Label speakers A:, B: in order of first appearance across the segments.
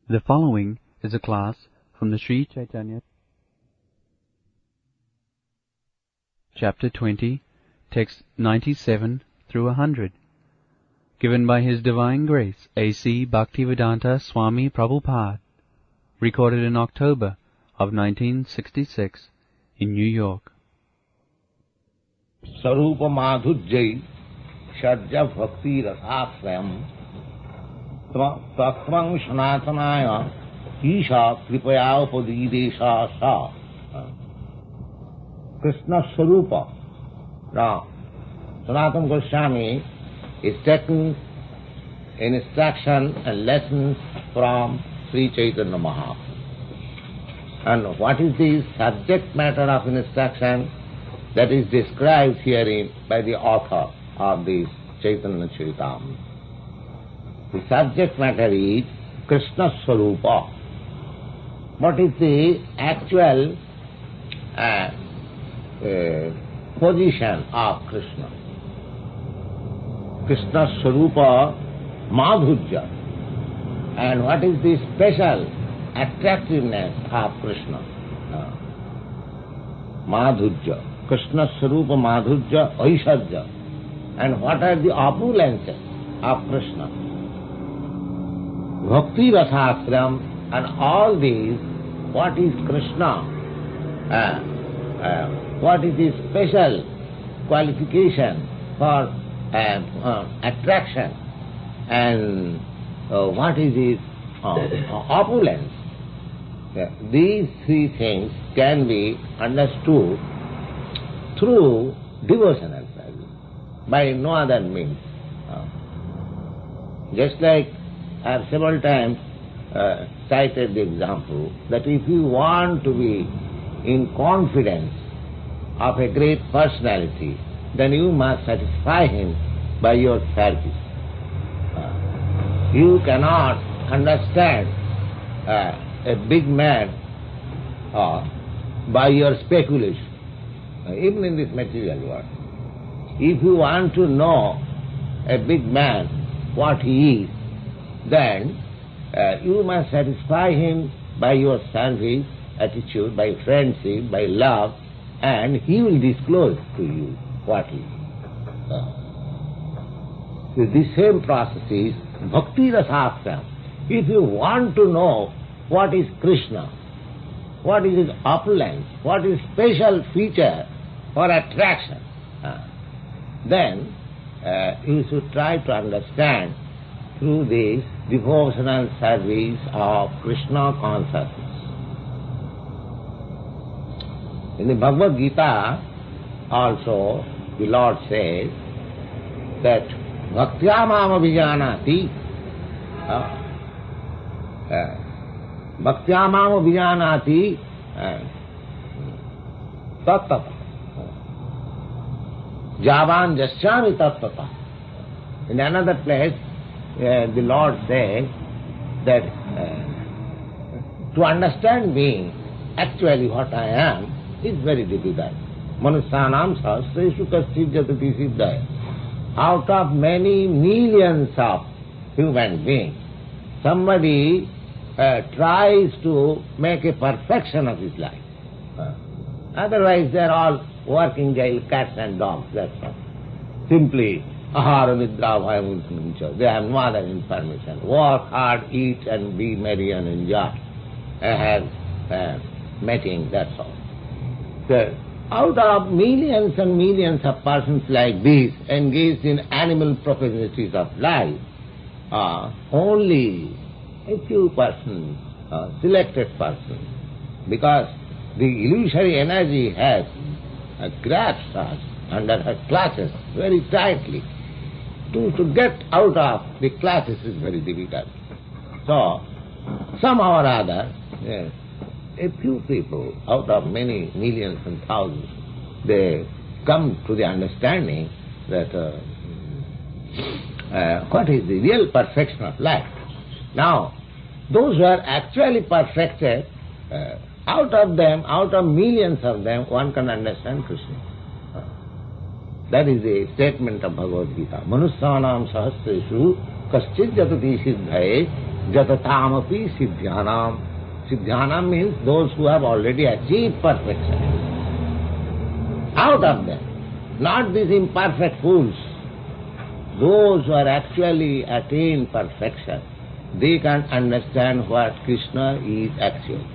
A: The following is a class from the Śrī Caitanya, Chapter 20, Text 97 through 100, given by His Divine Grace A.C. Bhaktivedanta Swami Prabhupada, recorded in October of 1966 in New York.
B: Sarupa madhujjai shajja bhakti rasasrayam tatvang sanatanaya isha kripaya upadidesha sa. Krishna Sarupa. Now, Sanatana Goswami is taking instruction and lessons from Śrī Caitanya Mahaprabhu. And what is the subject matter of instruction that is described herein by the author of this Caitanya-caritāmṛta? The subject matter is Krishna Sarupa. What is the actual position of Krishna? Krishna Sarupa Madhurya. And what is the special attractiveness of Krishna? Madhurya. Krishna Sarupa Madhurya Aishadya. And what are the opulences of Krishna? Bhakti Rasasram. And all these, what is Krishna? What is his special qualification for attraction? And what is his opulence? These three things can be understood through devotional service, by no other means. Just like I have several times cited the example that if you want to be in confidence of a great personality, then you must satisfy him by your service. You cannot understand a big man by your speculation, even in this material world. If you want to know a big man, what he is, then you must satisfy him by your service, attitude, by friendship, by love, and he will disclose to you what he is. The same process is Bhakti Rasasram. If you want to know what is Krishna, what is his opulence, what is special feature for attraction, then you should try to understand through this devotional service of Krishna consciousness. In the Bhagavad Gita also the Lord says that Bhaktya mam abhijanati, Bhaktya mam abhijanati tattata, Javan jasyami tattata. In another place the Lord says that to understand me, actually what I am, is very difficult. Manusyanam sahasreshu kaschid jatati siddhaya. Out of many millions of human beings, somebody tries to make a perfection of his life. Otherwise they are all working like cats and dogs, that's all. Simply ahara nidra bhayam. They have no other information. Work hard, eat and be merry and enjoy. Have meeting, that's all. So, out of millions and millions of persons like this engaged in animal propensities of life, only a few persons, selected persons, because the illusory energy has grasps us under her clutches very tightly. To get out of the clutches is very difficult. So, somehow or other, a few people out of many millions and thousands, they come to the understanding that what is the real perfection of life. Now, those who are actually perfected, out of them, out of millions of them, one can understand Krishna. That is the statement of Bhagavad Gita. Manusyanam sahasreshu kaschid jatati siddhaye Jatataamapi siddhyanam. Siddhyanam means those who have already achieved perfection. Out of them, not these imperfect fools. Those who are actually attained perfection, they can understand what Krishna is actually.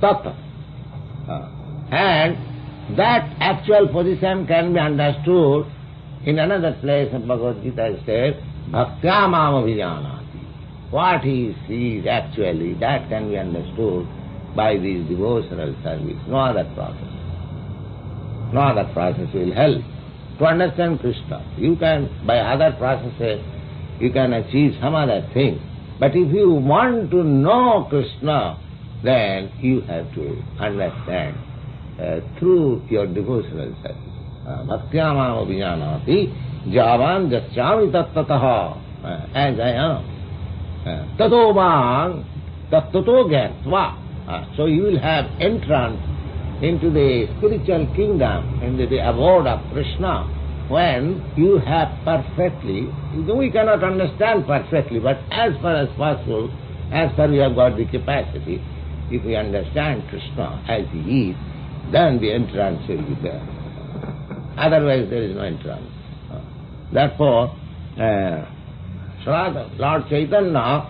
B: Tattva. And that actual position can be understood in another place in Bhagavad Gita. It says, Bhaktya mam abhijanati. What he is actually, that can be understood by this devotional service. No other process. No other process will help to understand Krishna. You can, by other processes, you can achieve some other thing. But if you want to know Krishna, then you have to understand through your devotional service. Bhaktya mam abhijanati javan jasyami tattataha. As I am. Tato man tattato gyatva. So you will have entrance into the spiritual kingdom, into the abode of Krishna, when you have perfectly, we cannot understand perfectly, but as far as possible, as far as we have got the capacity, if we understand Krishna as he is, then the entrance will be there. Otherwise there is no entrance. Therefore, Lord Chaitanya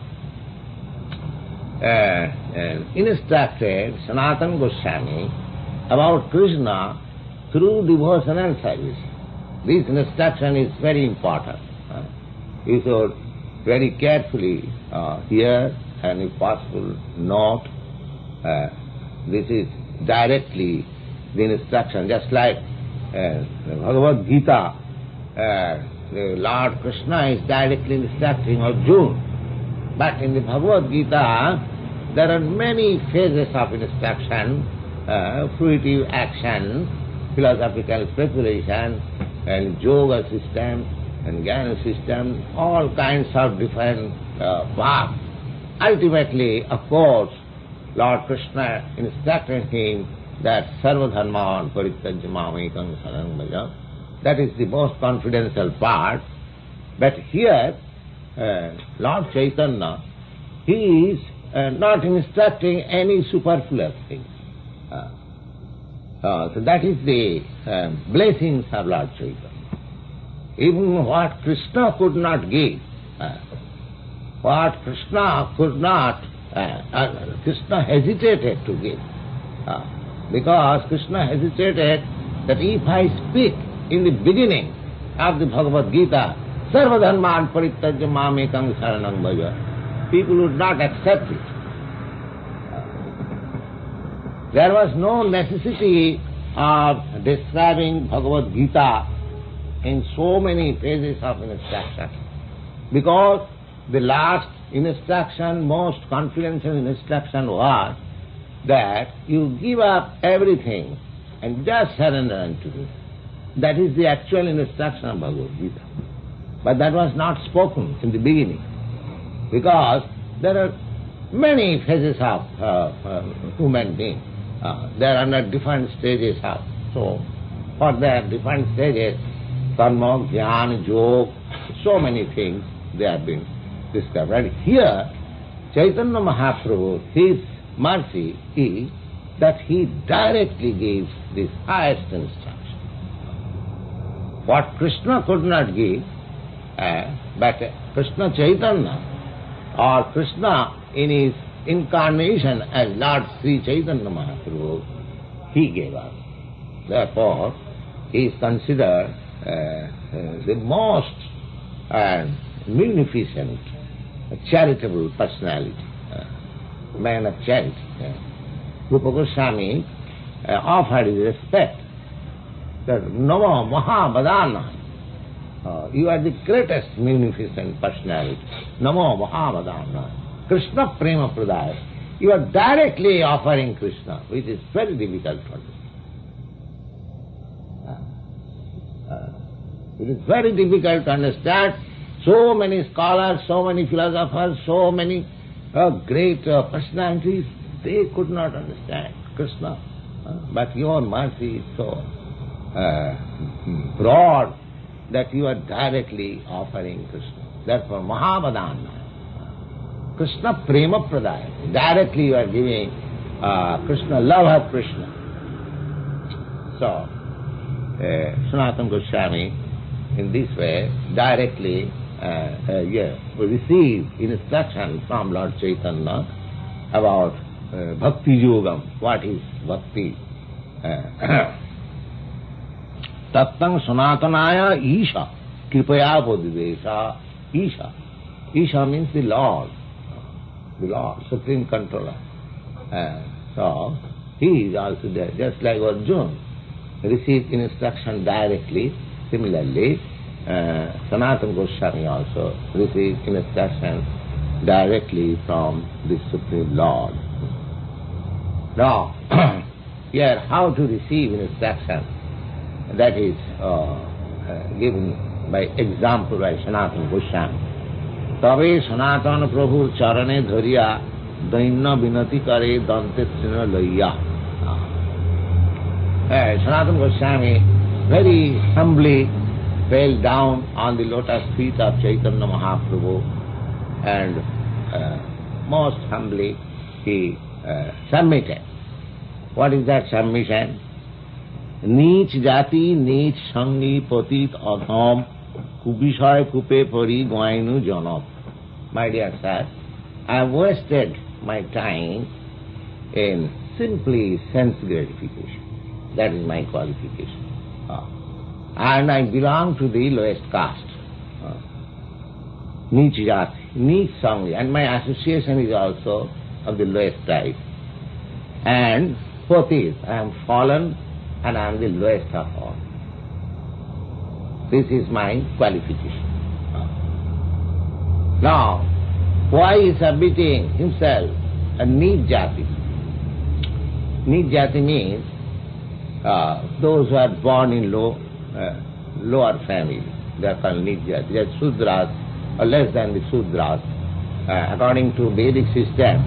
B: instructed Sanatana Goswami about Krishna through devotional service. This instruction is very important. You should very carefully hear and if possible note. This is directly the instruction, just like the Bhagavad Gita, the Lord Krishna is directly instructing Arjuna. But in the Bhagavad Gita, there are many phases of instruction, fruitive action, philosophical preparation, and yoga system, and jnana system, all kinds of different paths. Ultimately, of course, Lord Krishna instructed him that sarvadharman parityajya mamekam saranam bhaja. That is the most confidential part. But here, Lord Chaitanya, he is not instructing any superfluous things. So that is the blessings of Lord Chaitanya. Even what Krishna could not give, what Krishna could not, Krishna hesitated to give. Because Krishna hesitated that if I speak in the beginning of the Bhagavad Gita, sarvadharman parityajya mamekam saranam bhaja, people would not accept it. There was no necessity of describing Bhagavad Gita in so many phases of instruction, because the last instruction, most confidential instruction was that you give up everything and just surrender unto me. That is the actual instruction of Bhagavad Gita. But that was not spoken in the beginning, because there are many phases of human being. They are under different stages of. So, for their different stages, karma, jnana, yoga, so many things they have been discovered. Here, Chaitanya Mahaprabhu, his mercy is that he directly gives this highest instruction. What Krishna could not give, but Krishna Chaitanya, or Krishna in his incarnation as Lord Śrī Caitanya Mahaprabhu, he gave us. Therefore, he is considered the most munificent, charitable personality, man of charity. Rupa Goswami offered his respect that Namo Mahabadana, you are the greatest munificent personality. Namo Mahabadana. Krishna Prema Pradaya. You are directly offering Krishna, which is very difficult to understand. It is very difficult to understand. So many scholars, so many philosophers, so many great personalities, they could not understand Krishna. But your mercy is so broad that you are directly offering Krishna. Therefore, Mahabadana. Krishna prema pradaya. Directly you are giving Krishna, love of Krishna. So, Sanatana Goswami, in this way, directly we receive instruction from Lord Chaitanya about bhakti yogam. What is bhakti? Tattang Sanatanaya Isha Kripaya Bodhidesha. Isha. Isha means the Lord, Supreme Controller. So, he is also there, just like Arjuna received instruction directly. Similarly, Sanatana Goswami also received instruction directly from the Supreme Lord. Now, here how to receive instruction, that is given by example by Sanatana Goswami. Tabe Sanatana Prabhu charane dhariya dainna vinati kare dante trina laya. Sanatana Goswami very humbly fell down on the lotus feet of Chaitanya Mahaprabhu and most humbly he submitted. What is that submission? Neech jati, neech sangi, patit adham, kubishay kupe pari goinu janam. My dear sir, I have wasted my time in simply sense gratification. That is my qualification. And I belong to the lowest caste. Neech jati, neech sangi, and my association is also of the lowest type. And patit, I am fallen and I am the lowest of all. This is my qualification. Now, why is submitting himself a neech jati? Neech jati means those who are born in lower family. They are called neech jati. They are Sudras or less than the Sudras. According to Vedic system,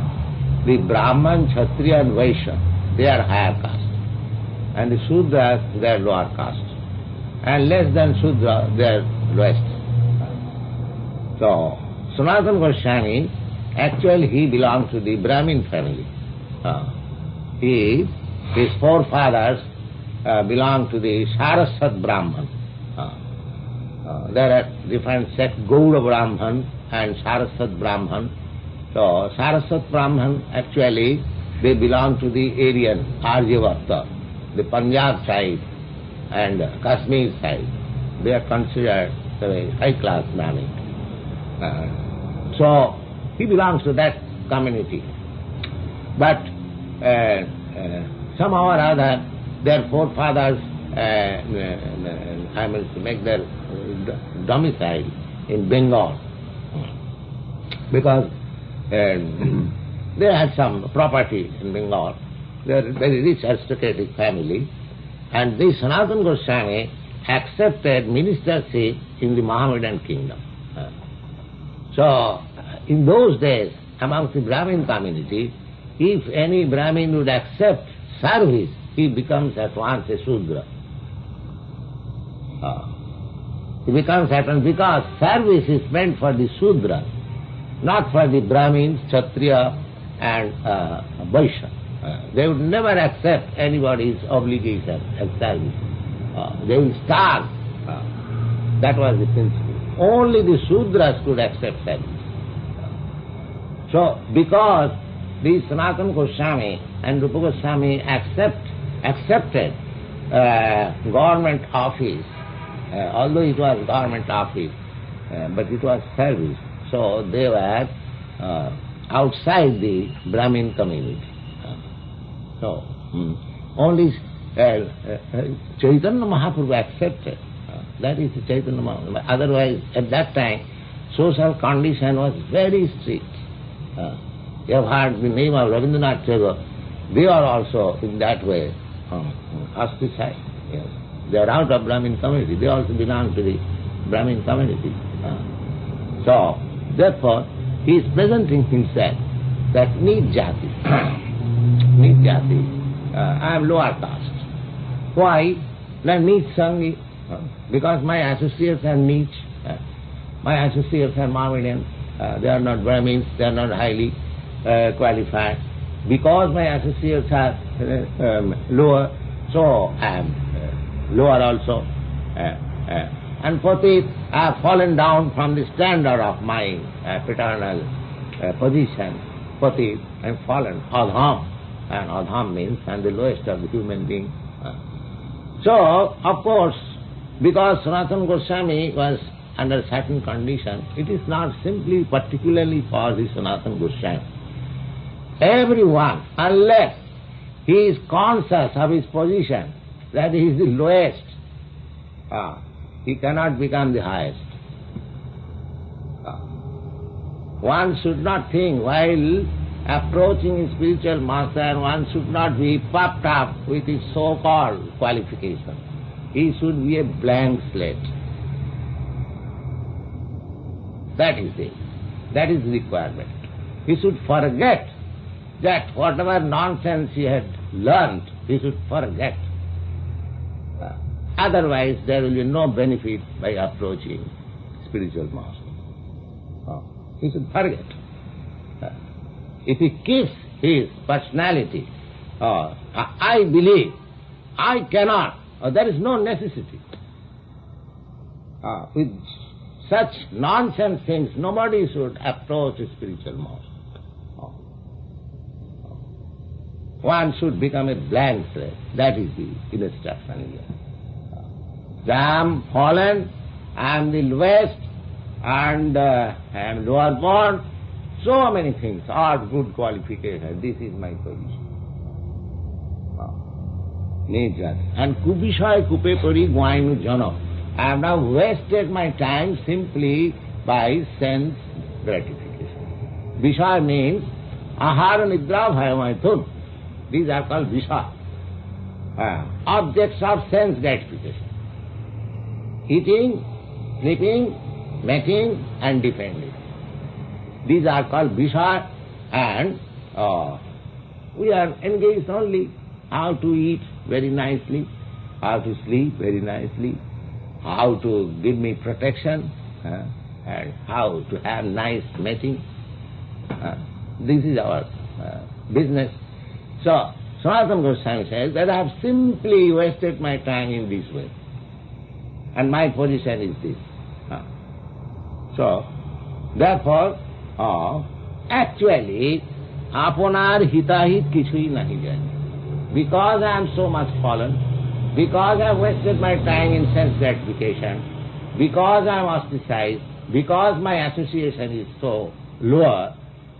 B: the Brahman, Kshatriya and Vaishya, they are higher caste. And the Sudras, they are lower caste. And less than Sudra, they are lowest. So, Sanatana Goswami, actually he belongs to the Brahmin family. His forefathers belong to the Saraswat Brahman. There are different sects, Gaura Brahman and Saraswat Brahman. So, Saraswat Brahman, actually, they belong to the Aryan, Aryavata, the Punjab side and Kashmir side. They are considered a high-class Brahmin. So, he belongs to that community. But somehow or other, their forefathers make their domicile in Bengal because they had some property in Bengal. They are a very rich aristocratic family, and this Sanatana Goswami accepted ministership in the Mohammedan kingdom. So, in those days, amongst the Brahmin community, if any Brahmin would accept service, he becomes at once a Sudra. He becomes at once, because service is meant for the Sudra, not for the Brahmins, Kshatriya and Vaishya. They would never accept anybody's obligation and service. They will starve. That was the principle. Only the Sudras could accept service. So, because the Sanatana Goswami and Rupa Goswami accepted government office, although it was government office, but it was service. So they were outside the Brahmin community. So only Chaitanya Mahaprabhu accepted. That is the Chaitanya Mahaprabhu. Otherwise, at that time, social condition was very strict. You have heard the name of Rabindranath Tagore. They are also in that way ostracized. Yes. They are out of Brahmin community. They also belong to the Brahmin community. So, therefore, he is presenting himself that neech jati. Neech jati. I am lower caste. Why? Neech sangi. Because my associates are neech. My associates are Mohammedan. they are not Brahmins, they are not highly qualified. Because my associates are lower, so I am lower also. And Patit, I have fallen down from the standard of my paternal position. Patit, I am fallen. Adham, and Adham means I am the lowest of the human beings. So, of course, because Sanatana Goswami was under certain condition, it is not simply particularly for the Sanatana Goswami. Everyone, unless he is conscious of his position, that he is the lowest, he cannot become the highest. One should not think while approaching a spiritual master, one should not be puffed up with his so-called qualification. He should be a blank slate. That is the requirement. He should forget that whatever nonsense he had learnt, he should forget. Otherwise there will be no benefit by approaching spiritual master. He should forget. If he keeps his personality, I believe, I cannot, there is no necessity. With such nonsense things, nobody should approach a spiritual master. One should become a blank slate. That is the instruction here. I am fallen, I am the lowest, and I am lower born. So many things are good qualifications. This is my position. Nature. And kubishaya kupe pari guainu jana. I have now wasted my time simply by sense gratification. Vishaya means ahara nidra bhayamaithun. These are called vishaya. Objects of sense gratification. Eating, sleeping, mating and defending. These are called vishaya, and we are engaged only how to eat very nicely, how to sleep very nicely, how to give me protection, and how to have nice mating. This is our business. So, Sanatana Goswami says that I have simply wasted my time in this way, and my position is this. So, therefore, actually, aponar hitahit kichui nahi jani. Because I am so much fallen, because I have wasted my time in sense gratification, because I am ostracized, because my association is so lower,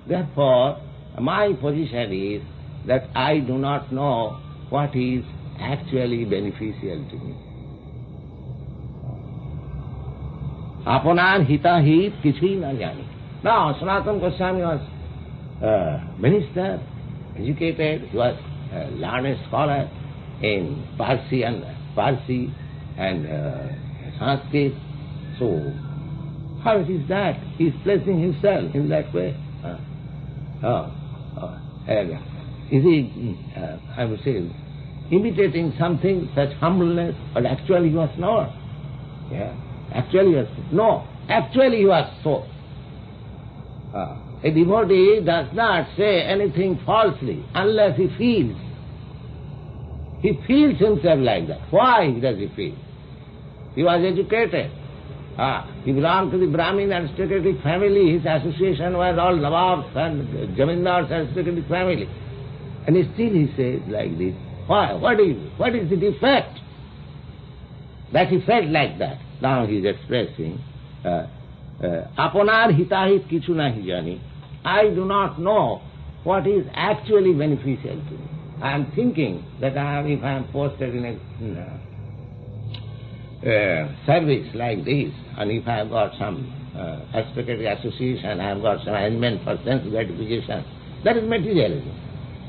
B: therefore, my position is that I do not know what is actually beneficial to me. Aponar hitahit kichui na jani. Now, Sanatana Goswami was minister, educated, he was a learned scholar in Parsi and Sanskrit. So, how it is that he is placing himself in that way? Is he, I would say, imitating something such humbleness, but actually he was not. Actually he was, no, actually he was so. A devotee does not say anything falsely unless he feels. He feels himself like that. Why does he feel? He was educated. He belonged to the Brahmin aristocratic family. His association was all Nawabs and Jamindars aristocratic family. And still he says like this. Why? What is the defect? That he felt like that. Now he is expressing, aponar hitahit kichu nahi jani. I do not know what is actually beneficial to me. I am thinking that if I am posted in a service like this, and if I have got some aristocratic association, I have got some arrangement for sense gratification, that is materialism.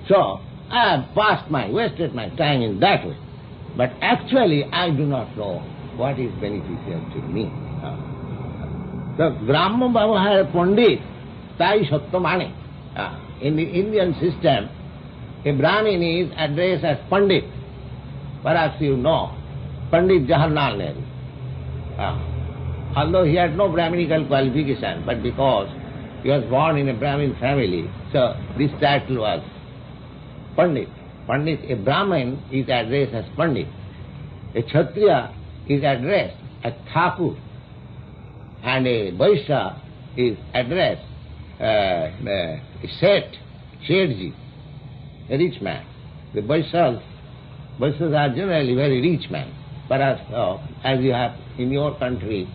B: So, I have wasted my time in that way. But actually, I do not know what is beneficial to me. The Brahma Baba had a Pandit, Tai Sattamani. In the Indian system, a Brahmin is addressed as Pandit. Perhaps you know, Pandit Jawaharlal Nehru. Although he had no Brahminical qualification, but because he was born in a Brahmin family, so this title was Pandit. Pandit, a Brahmin is addressed as Pandit. A Kshatriya is addressed as Thakur. And a Vaishya is addressed Shetji, a rich man. The Vaishyas are generally very rich men. Whereas, as you have in your country,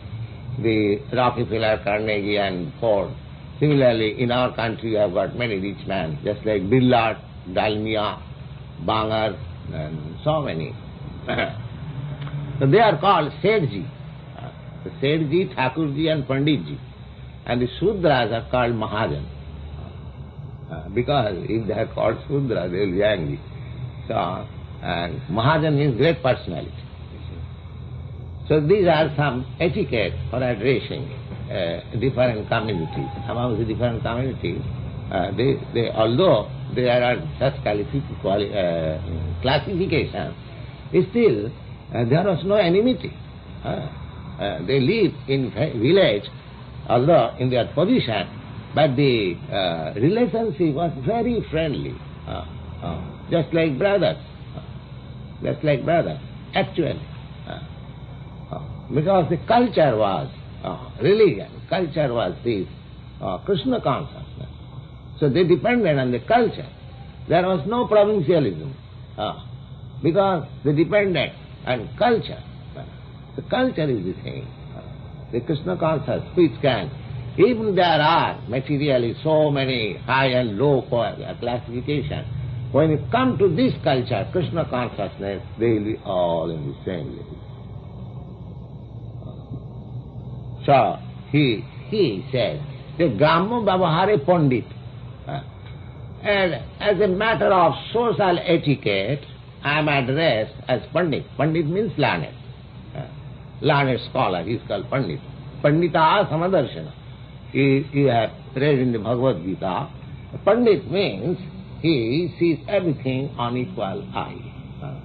B: the Rockefeller, Carnegie and Ford, similarly in our country you have got many rich men, just like Billard, Dalmia, Bangar, and so many. So they are called Shetji. The Shetji, Thakurji and Panditji. And the Sudras are called Mahajan. Because if they are called Sudra, they will be angry. So, and Mahajan means great personality. So these are some etiquette for addressing different communities. Among the different communities, although there are such classifications, still there was no enmity. They live in village, although in their position, but the relationship was very friendly, just like brothers, actually. Because the culture was religion, culture was this Krishna consciousness. So they depended on the culture. There was no provincialism, because they depended on culture. The culture is the same. The Krishna consciousness, which can, even there are materially so many high and low classification, when you come to this culture, Krishna consciousness, they will be all in the same level. So he says, the Gramma Bhavahare Pandit. And as a matter of social etiquette, I am addressed as Pandit. Pandit means learned. Learned scholar, he is called Pandit. Pandita Samadarshana. You have read in the Bhagavad Gita. Pandit means he sees everything on equal eye.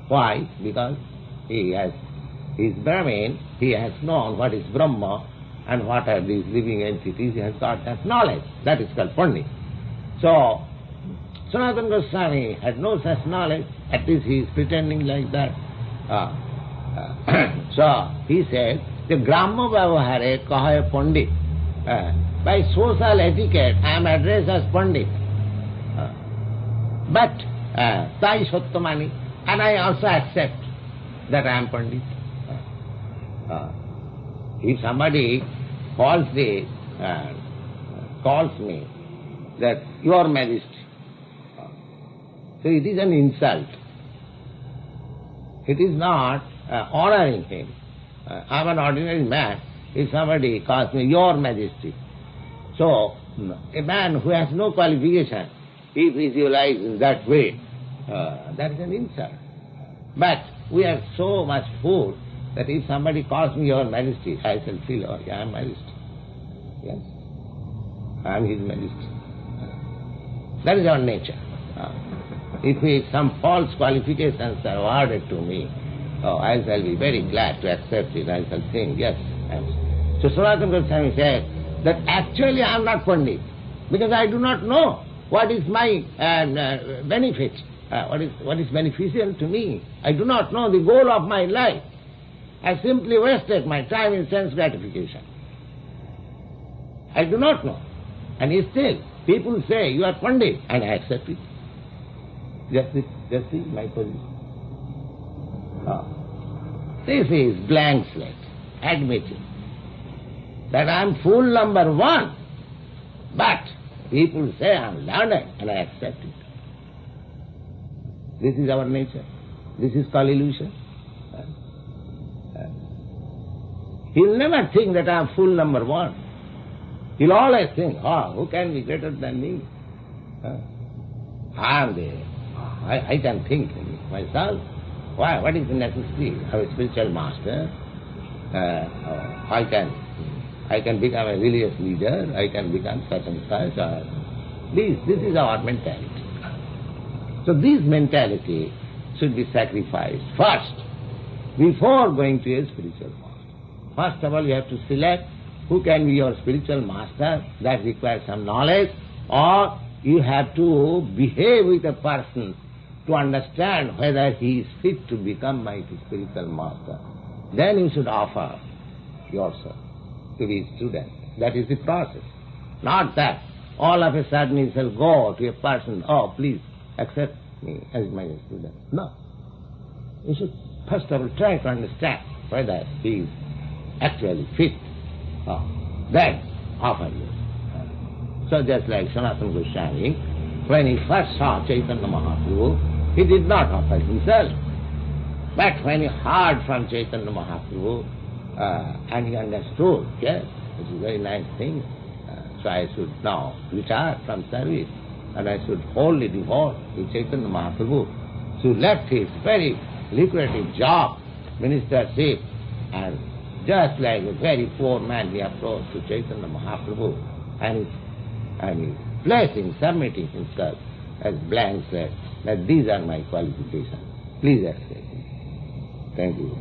B: Why? Because he is Brahmin, he has known what is Brahma and what are these living entities, he has got that knowledge. That is called Pandit. So, Sanatana Goswami had no such knowledge, at least he is pretending like that. So, he said, the Gramma Vyavahare Kahaye Pandit. By social etiquette, I am addressed as Pandit. But, Sai Sattamani, and I also accept that I am Pandit. If somebody calls me that Your Majesty, so it is an insult. It is not honoring him. I am an ordinary man. If somebody calls me Your Majesty, so a man who has no qualification, if he visualizes that way, that is an insult. But we are so much fool that if somebody calls me Your Majesty, I shall feel, oh, I am Majesty. Yes, I am His Majesty. That is our nature. If some false qualifications are awarded to me, I shall be very glad to accept it. I shall think, yes. So Sanatana Goswami said that actually I am not Pandit, because I do not know what is my benefit, what is beneficial to me. I do not know the goal of my life. I simply wasted my time in sense gratification. I do not know. And still, people say, you are Pandit, and I accept it. Just see my position. This is blank slate, admitting that I am fool number one, but people say I am learned, and I accept it. This is our nature. This is called illusion. He'll never think that I am fool number one. He'll always think, who can be greater than me? I can think myself. Why? What is the necessity of a spiritual master? I can become a religious leader, I can become such and such. This is our mentality. So this mentality should be sacrificed first, before going to a spiritual master. First of all, you have to select who can be your spiritual master, that requires some knowledge, or you have to behave with a person to understand whether he is fit to become my spiritual master. Then you should offer yourself to be a student. That is the process. Not that all of a sudden you shall go to a person, oh, please accept me as my student. No. You should first of all try to understand whether he is actually fit. Then offer you. So just like Sanatana Goswami, when he first saw Chaitanya Mahaprabhu, he did not offer himself. But when he heard from Chaitanya Mahaprabhu, and he understood, yes, it's a very nice thing, so I should now retire from service, and I should wholly devote to Chaitanya Mahaprabhu. So left his very lucrative job, ministership, and just like a very poor man, he approached to Chaitanya Mahaprabhu, and he placing, submitting himself as blank slate, that these are my qualifications. Please accept me. Thank you.